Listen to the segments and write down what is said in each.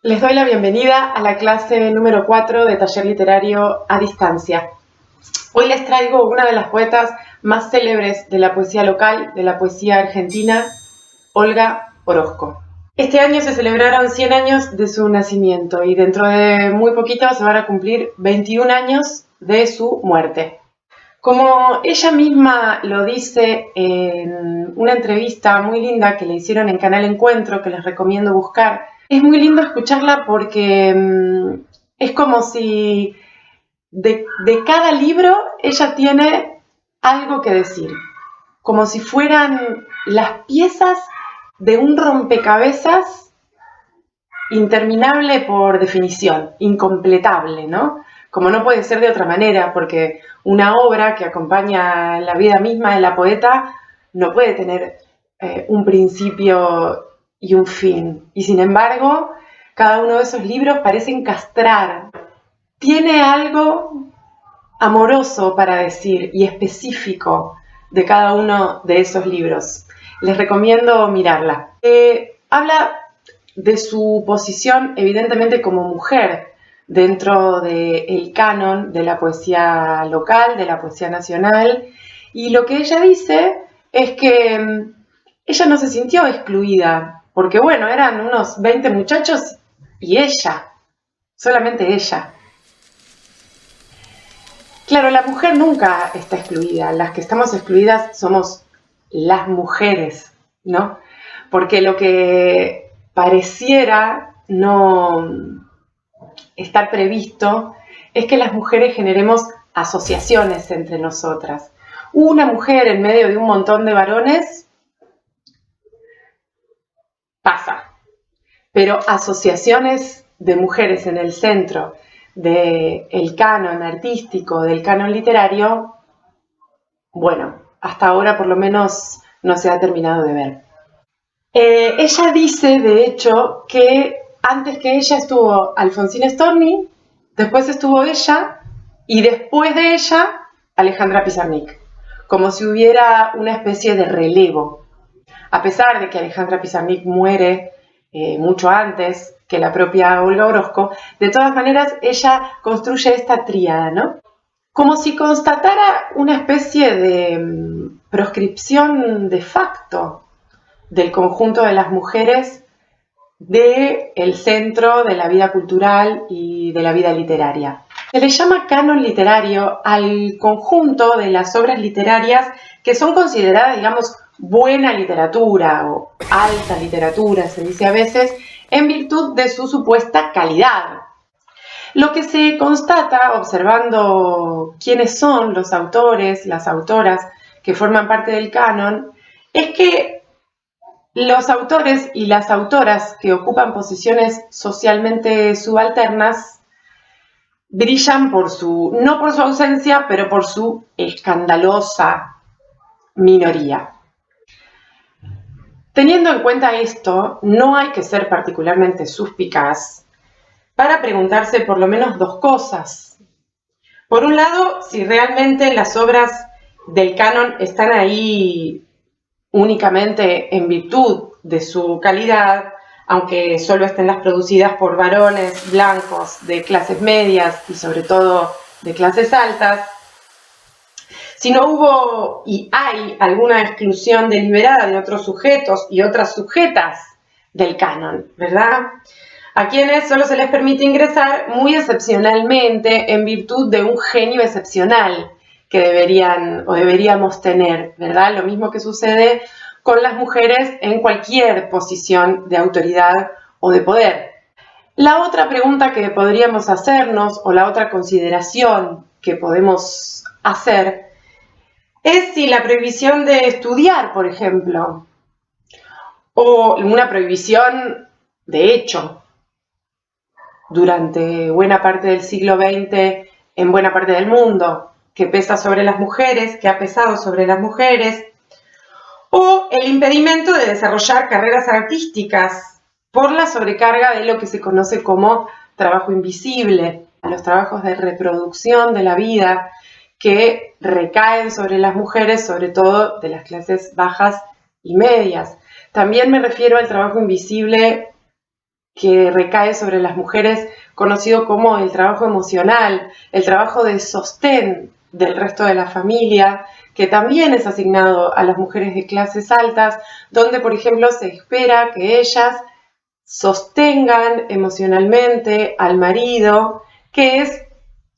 Les doy la bienvenida a la clase número 4 de Taller Literario a Distancia. Hoy les traigo una de las poetas más célebres de la poesía local, de la poesía argentina, Olga Orozco. Este año se celebraron 100 años de su nacimiento y dentro de muy poquito se van a cumplir 21 años de su muerte. Como ella misma lo dice en una entrevista muy linda que le hicieron en Canal Encuentro, que les recomiendo buscar, es muy lindo escucharla porque es como si de cada libro ella tiene algo que decir, como si fueran las piezas de un rompecabezas interminable por definición, incompletable, ¿no? Como no puede ser de otra manera, porque una obra que acompaña la vida misma de la poeta no puede tener un principio y un fin. Y sin embargo, cada uno de esos libros parece encastrar. Tiene algo amoroso para decir y específico de cada uno de esos libros. Les recomiendo mirarla. Habla de su posición, evidentemente, como mujer dentro del canon de la poesía local, de la poesía nacional, y lo que ella dice es que ella no se sintió excluida, porque bueno, eran unos 20 muchachos y ella, solamente ella. Claro, la mujer nunca está excluida, las que estamos excluidas somos las mujeres, ¿no? Porque lo que pareciera no estar previsto es que las mujeres generemos asociaciones entre nosotras. Una mujer en medio de un montón de varones pasa, pero asociaciones de mujeres en el centro del canon artístico, del canon literario, bueno, hasta ahora por lo menos no se ha terminado de ver. Ella dice, de hecho, que antes que ella estuvo Alfonsina Storni, después estuvo ella y después de ella Alejandra Pizarnik, como si hubiera una especie de relevo. A pesar de que Alejandra Pizarnik muere mucho antes que la propia Olga Orozco, de todas maneras ella construye esta tríada, ¿no? Como si constatara una especie de proscripción de facto del conjunto de las mujeres del centro de la vida cultural y de la vida literaria. Se le llama canon literario al conjunto de las obras literarias que son consideradas, digamos, buena literatura o alta literatura, se dice a veces, en virtud de su supuesta calidad. Lo que se constata observando quiénes son los autores, las autoras que forman parte del canon, es que los autores y las autoras que ocupan posiciones socialmente subalternas brillan no por su ausencia, pero por su escandalosa minoría. Teniendo en cuenta esto, no hay que ser particularmente suspicaz para preguntarse por lo menos dos cosas. Por un lado, si realmente las obras del canon están ahí únicamente en virtud de su calidad, aunque solo estén las producidas por varones blancos de clases medias y sobre todo de clases altas, si no hubo y hay alguna exclusión deliberada de otros sujetos y otras sujetas del canon, ¿verdad? A quienes solo se les permite ingresar muy excepcionalmente en virtud de un genio excepcional que deberían o deberíamos tener, ¿verdad? Lo mismo que sucede con las mujeres en cualquier posición de autoridad o de poder. La otra pregunta que podríamos hacernos o la otra consideración que podemos hacer es si la prohibición de estudiar, por ejemplo, o una prohibición de hecho durante buena parte del siglo XX en buena parte del mundo, que pesa sobre las mujeres, que ha pesado sobre las mujeres, o el impedimento de desarrollar carreras artísticas por la sobrecarga de lo que se conoce como trabajo invisible, los trabajos de reproducción de la vida que recaen sobre las mujeres, sobre todo de las clases bajas y medias. También me refiero al trabajo invisible que recae sobre las mujeres, conocido como el trabajo emocional, el trabajo de sostén del resto de la familia, que también es asignado a las mujeres de clases altas, donde, por ejemplo, se espera que ellas sostengan emocionalmente al marido, que es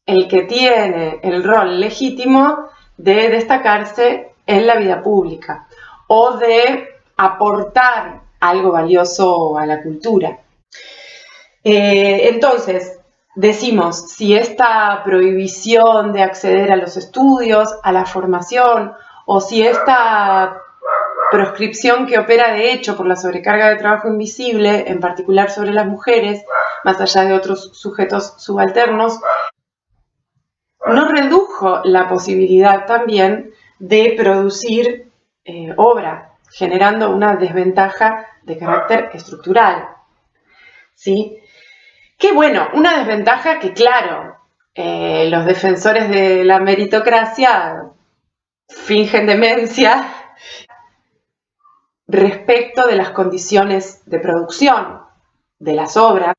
el que tiene el rol legítimo de destacarse en la vida pública o de aportar algo valioso a la cultura. Entonces, decimos, si esta prohibición de acceder a los estudios, a la formación, o si esta proscripción que opera de hecho por la sobrecarga de trabajo invisible, en particular sobre las mujeres, más allá de otros sujetos subalternos, no redujo la posibilidad también de producir obra, generando una desventaja de carácter estructural. ¿Sí? Qué bueno, una desventaja que, claro, los defensores de la meritocracia fingen demencia respecto de las condiciones de producción de las obras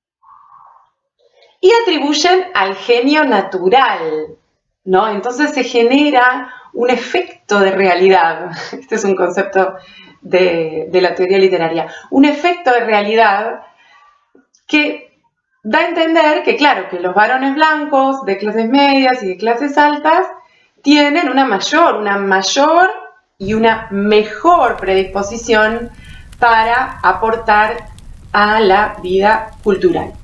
y atribuyen al genio natural, ¿no? Entonces se genera un efecto de realidad. Este es un concepto de la teoría literaria. Un efecto de realidad que da a entender que, claro, que los varones blancos de clases medias y de clases altas tienen una mayor y una mejor predisposición para aportar a la vida cultural.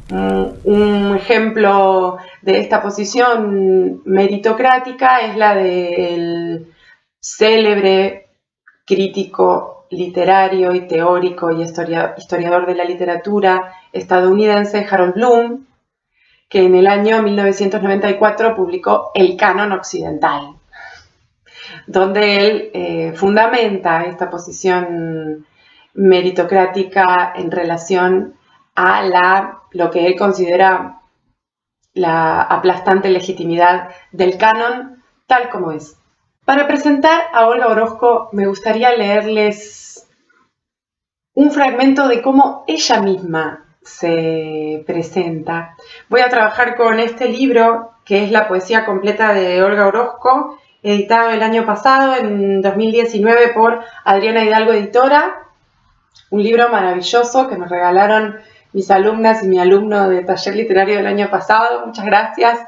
Un ejemplo de esta posición meritocrática es la del célebre crítico literario y teórico y historiador de la literatura estadounidense Harold Bloom, que en el año 1994 publicó El Canon Occidental, donde él fundamenta esta posición meritocrática en relación a lo que él considera la aplastante legitimidad del canon tal como es. Para presentar a Olga Orozco me gustaría leerles un fragmento de cómo ella misma se presenta. Voy a trabajar con este libro, que es la poesía completa de Olga Orozco, editado el año pasado, en 2019, por Adriana Hidalgo Editora. Un libro maravilloso que me regalaron mis alumnas y mi alumno de taller literario del año pasado. Muchas gracias.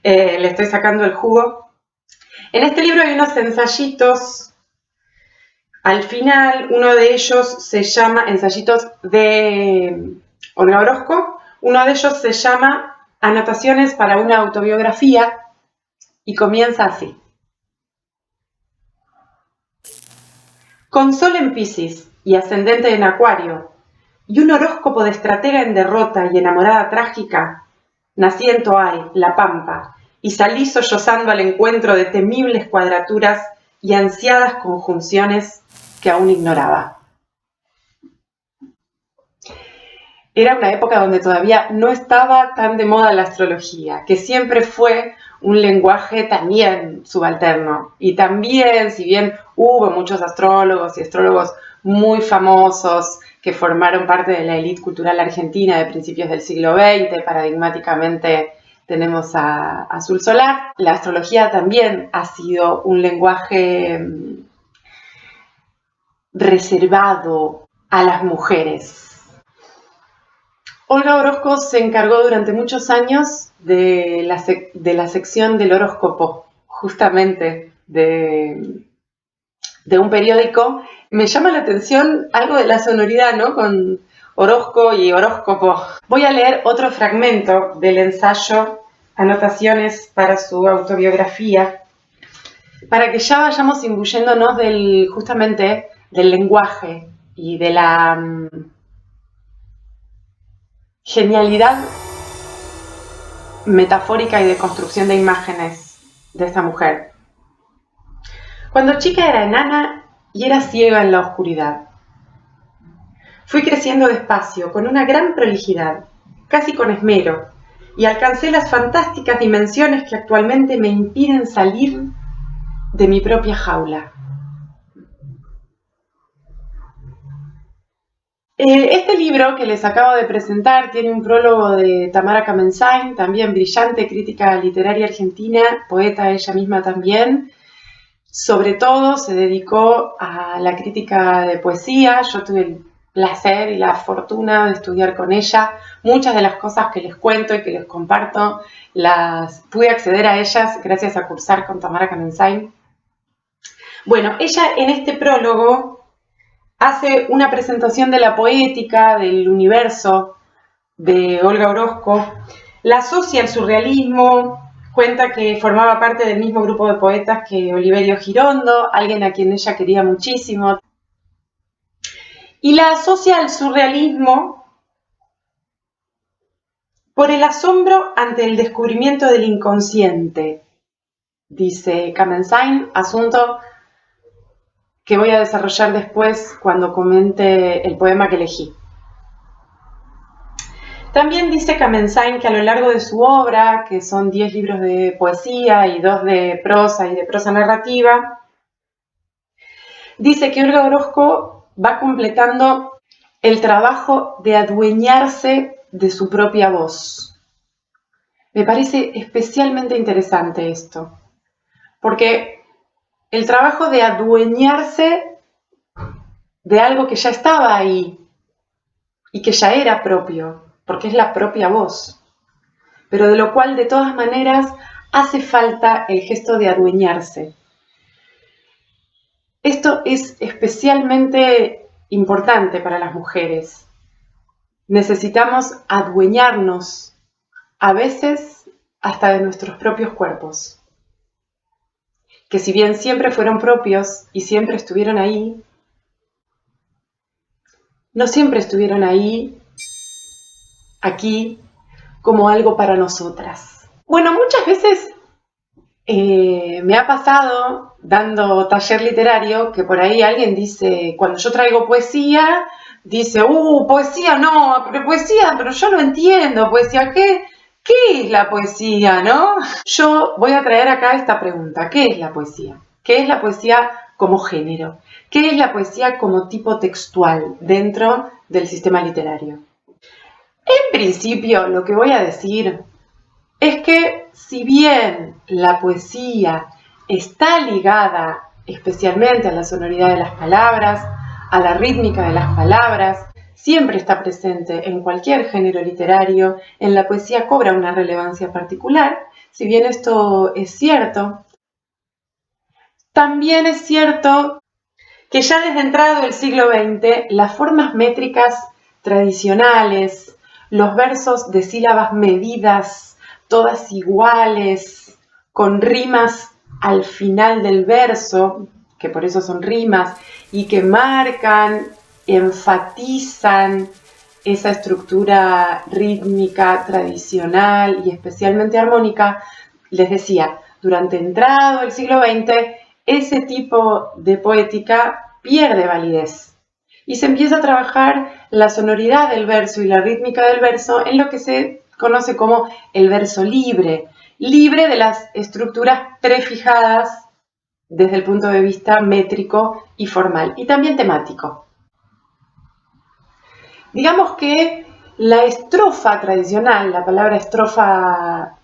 Le estoy sacando el jugo. En este libro hay unos ensayitos. Al final, uno de ellos se llama, ensayitos de Olga Orozco, uno de ellos se llama Anotaciones para una autobiografía y comienza así. Con sol en Piscis y ascendente en Acuario, y un horóscopo de estratega en derrota y enamorada trágica, nací en Toay, La Pampa, y salí sollozando al encuentro de temibles cuadraturas y ansiadas conjunciones que aún ignoraba. Era una época donde todavía no estaba tan de moda la astrología, que siempre fue un lenguaje también subalterno. Y también, si bien hubo muchos astrólogos y astrólogos muy famosos que formaron parte de la élite cultural argentina de principios del siglo XX, paradigmáticamente tenemos a Azul Solar, la astrología también ha sido un lenguaje reservado a las mujeres. Olga Orozco se encargó durante muchos años de la sección del horóscopo, justamente de un periódico. Me llama la atención algo de la sonoridad, ¿no? Con Orozco y horóscopo. Voy a leer otro fragmento del ensayo Anotaciones para su autobiografía, para que ya vayamos imbuyéndonos justamente del lenguaje y de la genialidad metafórica y de construcción de imágenes de esta mujer. Cuando chica era enana y era ciega en la oscuridad. Fui creciendo despacio, con una gran prolijidad, casi con esmero, y alcancé las fantásticas dimensiones que actualmente me impiden salir de mi propia jaula. Este libro que les acabo de presentar tiene un prólogo de Tamara Kamensain, también brillante crítica literaria argentina, poeta ella misma también. Sobre todo se dedicó a la crítica de poesía. Yo tuve el placer y la fortuna de estudiar con ella. Muchas de las cosas que les cuento y que les comparto las pude acceder a ellas gracias a cursar con Tamara Kamensain. Bueno, ella en este prólogo hace una presentación de la poética, del universo de Olga Orozco, la asocia al surrealismo, cuenta que formaba parte del mismo grupo de poetas que Oliverio Girondo, alguien a quien ella quería muchísimo, y la asocia al surrealismo por el asombro ante el descubrimiento del inconsciente, dice Kamensain, asunto que voy a desarrollar después cuando comente el poema que elegí. También dice Kamensain que a lo largo de su obra, que son 10 libros de poesía y 2 de prosa y de prosa narrativa, dice que Olga Orozco va completando el trabajo de adueñarse de su propia voz. Me parece especialmente interesante esto, porque el trabajo de adueñarse de algo que ya estaba ahí y que ya era propio, porque es la propia voz, pero de lo cual de todas maneras hace falta el gesto de adueñarse. Esto es especialmente importante para las mujeres. Necesitamos adueñarnos, a veces hasta de nuestros propios cuerpos, que si bien siempre fueron propios y siempre estuvieron ahí, no siempre estuvieron ahí, aquí, como algo para nosotras. Bueno, muchas veces me ha pasado dando taller literario que por ahí alguien dice, cuando yo traigo poesía, dice, poesía no, pero yo no entiendo, poesía, ¿qué es la poesía, no? Yo voy a traer acá esta pregunta, ¿qué es la poesía? ¿Qué es la poesía como género? ¿Qué es la poesía como tipo textual dentro del sistema literario? En principio, lo que voy a decir es que si bien la poesía está ligada especialmente a la sonoridad de las palabras, a la rítmica de las palabras, siempre está presente en cualquier género literario, en la poesía cobra una relevancia particular. Si bien esto es cierto, también es cierto que ya desde entrado el siglo XX, las formas métricas tradicionales, los versos de sílabas medidas, todas iguales, con rimas al final del verso, que por eso son rimas, y que marcan, enfatizan esa estructura rítmica tradicional y especialmente armónica, les decía, durante entrado el siglo XX, ese tipo de poética pierde validez y se empieza a trabajar la sonoridad del verso y la rítmica del verso en lo que se conoce como el verso libre, libre de las estructuras prefijadas desde el punto de vista métrico y formal, y también temático. Digamos que la estrofa tradicional, la palabra estrofa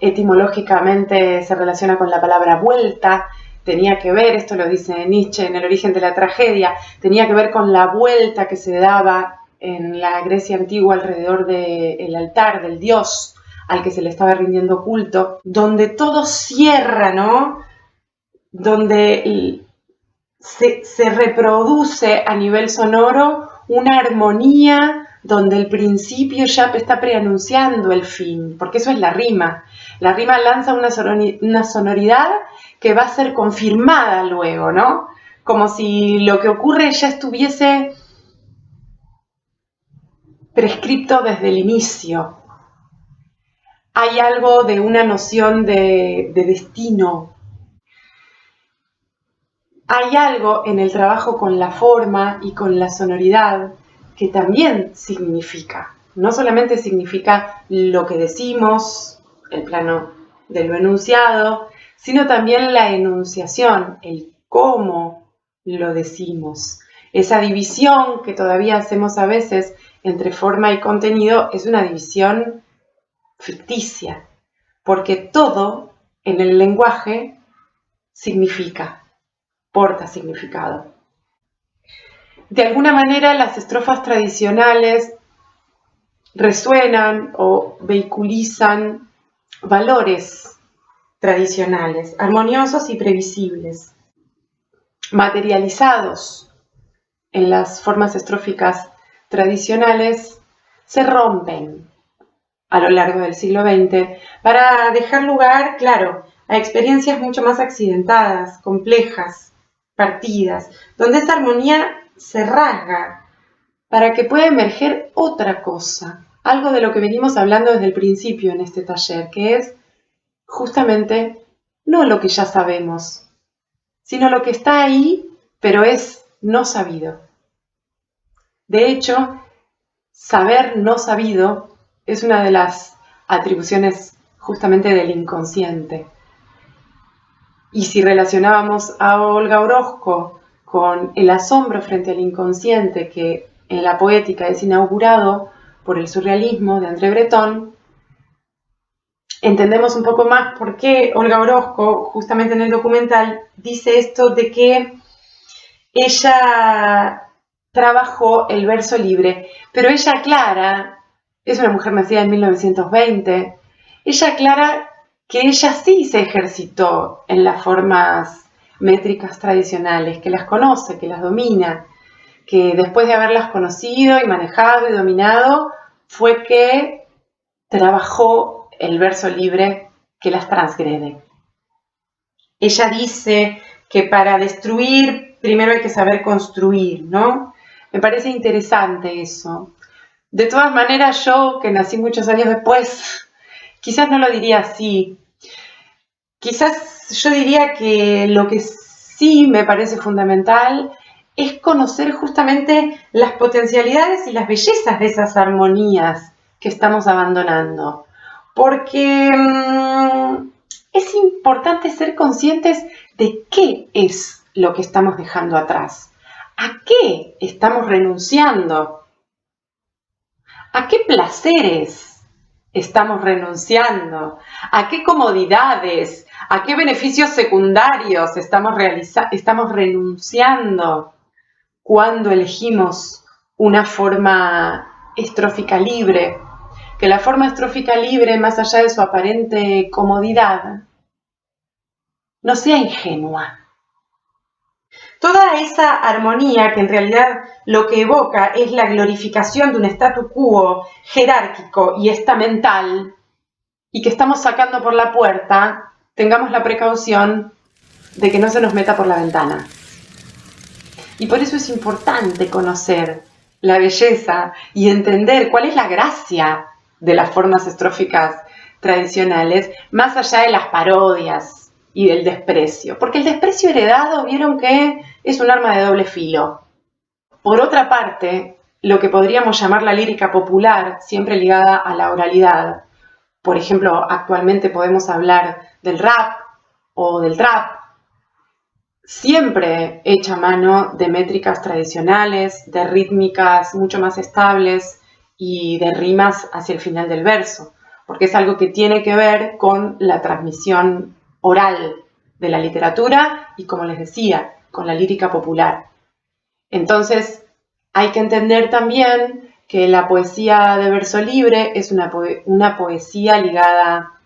etimológicamente se relaciona con la palabra vuelta, tenía que ver, esto lo dice Nietzsche en El origen de la tragedia, tenía que ver con la vuelta que se daba en la Grecia antigua alrededor del altar del dios al que se le estaba rindiendo culto, donde todo cierra, ¿no? Donde se reproduce a nivel sonoro una armonía donde el principio ya está preanunciando el fin, porque eso es la rima. La rima lanza una sonoridad que va a ser confirmada luego, ¿no? Como si lo que ocurre ya estuviese prescripto desde el inicio. Hay algo de una noción de destino. Hay algo en el trabajo con la forma y con la sonoridad que también significa. No solamente significa lo que decimos, el plano de lo enunciado, sino también la enunciación, el cómo lo decimos, Esa división que todavía hacemos a veces entre forma y contenido es una división ficticia, porque todo en el lenguaje significa, porta significado. De alguna manera las estrofas tradicionales resuenan o vehiculizan valores tradicionales, armoniosos y previsibles, materializados en las formas estróficas tradicionales, se rompen a lo largo del siglo XX para dejar lugar, claro, a experiencias mucho más accidentadas, complejas, partidas, donde esta armonía se rasga para que pueda emerger otra cosa, algo de lo que venimos hablando desde el principio en este taller, que es justamente no lo que ya sabemos, sino lo que está ahí, pero es no sabido. De hecho, saber no sabido es una de las atribuciones justamente del inconsciente. Y si relacionábamos a Olga Orozco con el asombro frente al inconsciente que en la poética es inaugurado por el surrealismo de André Breton, entendemos un poco más por qué Olga Orozco, justamente en el documental, dice esto de que ella trabajó el verso libre, pero ella aclara, es una mujer nacida en 1920, ella aclara que ella sí se ejercitó en las formas métricas tradicionales, que las conoce, que las domina, que después de haberlas conocido y manejado y dominado, fue que trabajó el verso libre que las transgrede. Ella dice que para destruir primero hay que saber construir, ¿no? Me parece interesante eso. De todas maneras, yo, que nací muchos años después, quizás no lo diría así. Quizás yo diría que lo que sí me parece fundamental es conocer justamente las potencialidades y las bellezas de esas armonías que estamos abandonando. Porque es importante ser conscientes de qué es lo que estamos dejando atrás. ¿A qué estamos renunciando? ¿A qué placeres estamos renunciando? ¿A qué comodidades? ¿A qué beneficios secundarios estamos renunciando cuando elegimos una forma estrófica libre? Que la forma estrófica libre, más allá de su aparente comodidad, no sea ingenua. Toda esa armonía que en realidad lo que evoca es la glorificación de un statu quo jerárquico y estamental y que estamos sacando por la puerta, tengamos la precaución de que no se nos meta por la ventana. Y por eso es importante conocer la belleza y entender cuál es la gracia de las formas estróficas tradicionales, más allá de las parodias y del desprecio. Porque el desprecio heredado, vieron que es un arma de doble filo. Por otra parte, lo que podríamos llamar la lírica popular, siempre ligada a la oralidad. Por ejemplo, actualmente podemos hablar del rap o del trap, siempre hecha a mano de métricas tradicionales, de rítmicas mucho más estables y de rimas hacia el final del verso, porque es algo que tiene que ver con la transmisión oral de la literatura y, como les decía, con la lírica popular. Entonces, hay que entender también que la poesía de verso libre es una poesía ligada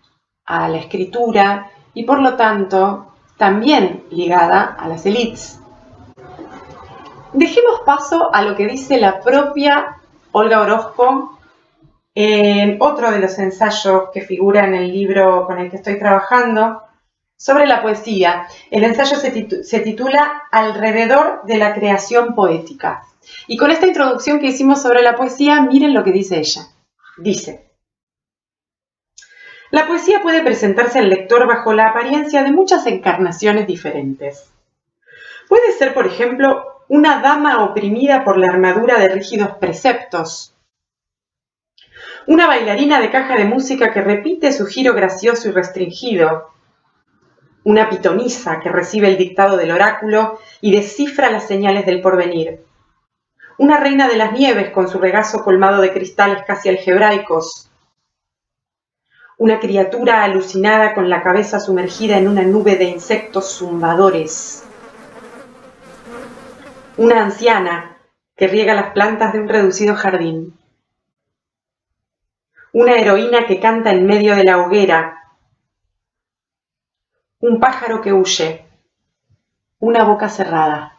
a la escritura y, por lo tanto, también ligada a las élites. Dejemos paso a lo que dice la propia Olga Orozco en otro de los ensayos que figura en el libro con el que estoy trabajando sobre la poesía. El ensayo se titula Alrededor de la creación poética. Y con esta introducción que hicimos sobre la poesía, miren lo que dice ella. Dice: la poesía puede presentarse al lector bajo la apariencia de muchas encarnaciones diferentes. Puede ser, por ejemplo, una dama oprimida por la armadura de rígidos preceptos, una bailarina de caja de música que repite su giro gracioso y restringido, una pitonisa que recibe el dictado del oráculo y descifra las señales del porvenir, una reina de las nieves con su regazo colmado de cristales casi algebraicos, una criatura alucinada con la cabeza sumergida en una nube de insectos zumbadores, una anciana que riega las plantas de un reducido jardín, una heroína que canta en medio de la hoguera, un pájaro que huye, una boca cerrada.